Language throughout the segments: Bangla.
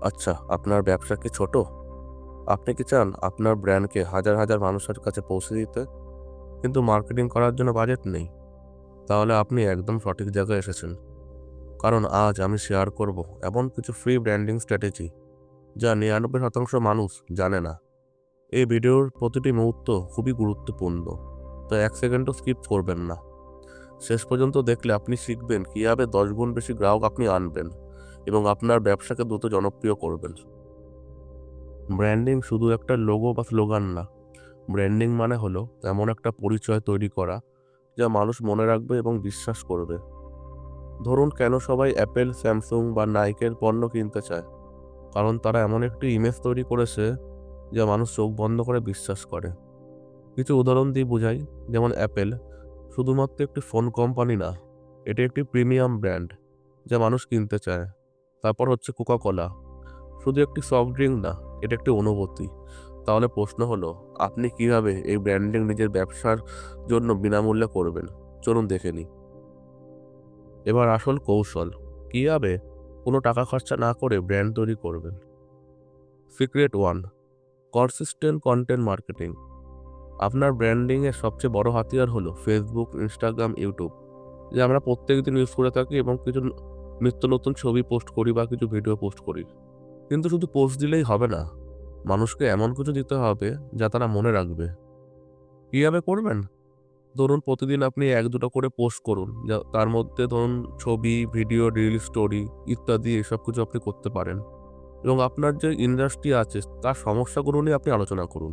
আচ্ছা, আপনার ব্যবসা কি ছোট? আপনি কি চান আপনার ব্র্যান্ডকে হাজার হাজার মানুষের কাছে পৌঁছে দিতে, কিন্তু মার্কেটিং করার জন্য বাজেট নেই? তাহলে আপনি একদম সঠিক জায়গায় এসেছেন। কারণ আজ আমি শেয়ার করব এমন কিছু ফ্রি ব্র্যান্ডিং স্ট্র্যাটেজি যা 99% মানুষ জানে না। এই ভিডিওর প্রতিটি মুহূর্ত খুবই গুরুত্বপূর্ণ, তাই 1 সেকেন্ডও স্কিপ করবেন না। শেষ পর্যন্ত দেখলে আপনি শিখবেন কীভাবে 10 গুণ বেশি গ্রাহক আপনি আনবেন এবং আপনার ব্যবসাকে দ্রুত জনপ্রিয় করবেন। ব্র্যান্ডিং শুধু একটা লোগো বা স্লোগান না। ব্র্যান্ডিং মানে হলো এমন একটা পরিচয় তৈরি করা যা মানুষ মনে রাখবে এবং বিশ্বাস করবে। ধরুন, কেন সবাই অ্যাপেল, স্যামসাং বা নাইকের পণ্য কিনতে চায়? কারণ তারা এমন একটি ইমেজ তৈরি করেছে যা মানুষ চোখ বন্ধ করে বিশ্বাস করে। কিছু উদাহরণ দিয়ে বোঝাই। যেমন অ্যাপেল শুধুমাত্র একটি ফোন কোম্পানি না, এটি একটি প্রিমিয়াম ব্র্যান্ড যা মানুষ কিনতে চায়। তারপর হচ্ছে কোকা-কোলা, শুধু একটি সফট ড্রিঙ্ক না, এটা একটি অনুভূতি। তাহলে প্রশ্ন হলো, আপনি কিভাবে এই ব্র্যান্ডিং নিজের ব্যবসার জন্য বিনামূল্যে করবেন? চলুন দেখে নিই। এবার আসল কৌশল, কিভাবে কোনো টাকা খরচা না করে ব্র্যান্ড তৈরি করবেন। Secret 1, consistent content marketing. আপনার ব্র্যান্ডিংয়ের সবচেয়ে বড় হাতিয়ার হলো ফেসবুক, ইনস্টাগ্রাম, ইউটিউব, যা আমরা প্রত্যেকদিন ইউজ করে থাকি এবং কিছু নিত্য নতুন ছবি পোস্ট করি বা কিছু ভিডিও পোস্ট করি। কিন্তু শুধু পোস্ট দিলেই হবে না, মানুষকে এমন কিছু দিতে হবে যা তারা মনে রাখবে। কিভাবে করবেন? ধরুন, প্রতিদিন আপনি 1-2টা করে পোস্ট করুন, যা তার মধ্যে ধরুন ছবি, ভিডিও, রিল, স্টোরি ইত্যাদি এসব কিছু আপনি করতে পারেন। এবং আপনার যে ইন্ডাস্ট্রি আছে তার সমস্যাগুলো নিয়ে আপনি আলোচনা করুন।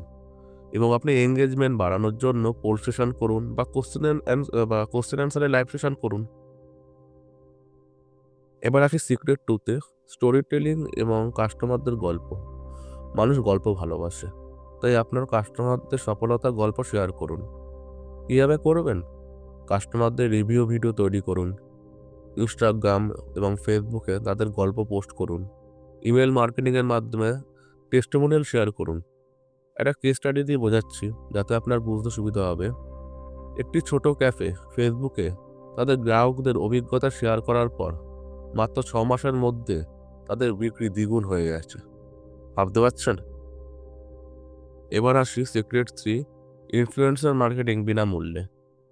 এবং আপনি এনগেজমেন্ট বাড়ানোর জন্য পোল সেশন করুন বা কোশ্চেন অ্যান্সারের লাইভ সেশন করুন। এবার আসি সিক্রেট 2-তে, স্টোরি টেলিং এবং কাস্টমারদের গল্প। মানুষ গল্প ভালোবাসে, তাই আপনার কাস্টমারদের সফলতার গল্প শেয়ার করুন। কিভাবে করবেন? কাস্টমারদের রিভিউ ভিডিও তৈরি করুন। ইনস্টাগ্রাম এবং ফেসবুকে তাদের গল্প পোস্ট করুন। ইমেল মার্কেটিংয়ের মাধ্যমে টেস্টিমোনিয়াল শেয়ার করুন। একটা কেস স্টাডি দিয়ে বোঝাচ্ছি যাতে আপনার বুঝতে সুবিধা হবে। একটি ছোট ক্যাফে ফেসবুকে তাদের গ্রাহকদের অভিজ্ঞতা শেয়ার করার পর মাত্র 6 মাসের মধ্যে তাদের বিক্রি দ্বিগুণ হয়ে গেছে। ভাবতে পারছেন? এবার আসি সিক্রেট 3, ইনফ্লুয়েন্সার মার্কেটিং বিনামূল্যে।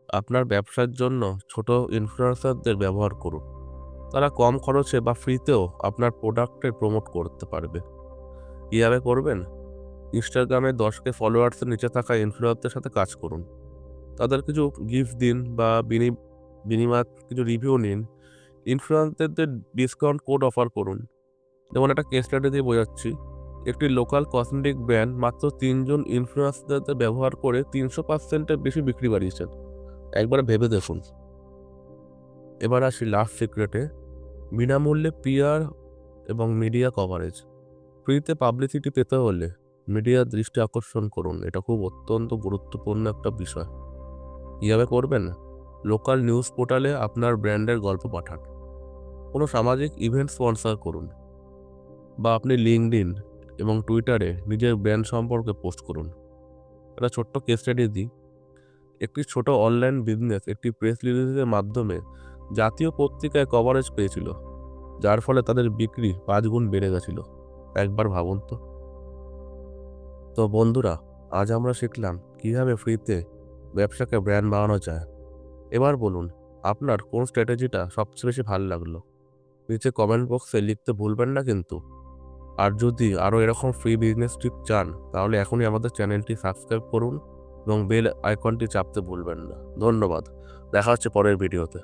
আপনার ব্যবসার জন্য ছোট ইনফ্লুয়েন্সারদের ব্যবহার করুন। তারা কম খরচে বা ফ্রিতেও আপনার প্রোডাক্টের প্রমোট করতে পারবে। কীভাবে করবেন? ইনস্টাগ্রামে 10K ফলোয়ার্সের নিচে থাকা ইনফ্লুয়েন্সারদের সাথে কাজ করুন। তাদের কিছু গিফট দিন বা বিনিময়ে কিছু রিভিউ নিন। ইনফ্লুয়েন্সারদের ডিসকাউন্ট কোড অফার করুন। যেমন একটা কেস স্টাডি দিয়ে বোঝাচ্ছি। একটি লোকাল কসমেটিক ব্র্যান্ড মাত্র 3 জন ইনফ্লুয়েন্সারদের ব্যবহার করে 300% এর বেশি বিক্রি বাড়িয়েছেন। একবার ভেবে দেখুন। এবার আসি লাস্ট সিক্রেটে, বিনামূল্যে পিআর এবং মিডিয়া কভারেজ। ফ্রিতে পাবলিসিটি পেতে হলে মিডিয়ার দৃষ্টি আকর্ষণ করুন। এটা খুব অত্যন্ত গুরুত্বপূর্ণ একটা বিষয়। কীভাবে করবেন? লোকাল নিউজ পোর্টালে আপনার ব্র্যান্ডের গল্প পাঠান। কোনো সামাজিক ইভেন্ট স্পন্সর করুন, বা আপনি লিঙ্কডইন এবং টুইটারে নিজের ব্র্যান্ড সম্পর্কে পোস্ট করুন। একটা ছোট্ট কেস স্টাডি দিই। একটি ছোট অনলাইন বিজনেস একটি প্রেস রিলিজের মাধ্যমে জাতীয় পত্রিকায় কভারেজ পেয়েছিল, যার ফলে তাদের বিক্রি 5 গুণ বেড়ে গেছিল। একবার ভাবুন তো। তো বন্ধুরা, আজ আমরা শিখলাম কিভাবে ফ্রিতে ব্যবসাকে ব্র্যান্ড বানানো যায়। এবার বলুন, আপনার কোন স্ট্র্যাটেজিটা সবচেয়ে বেশি ভালো লাগলো? নিচে কমেন্ট বক্সে লিখতে ভুলবেন না কিন্তু। আর যদি আরও এরকম ফ্রি বিজনেস টিপ চান, তাহলে এখনই আমাদের চ্যানেলটি সাবস্ক্রাইব করুন এবং বেল আইকনটি চাপতে ভুলবেন না। ধন্যবাদ। দেখা হচ্ছে পরের ভিডিওতে।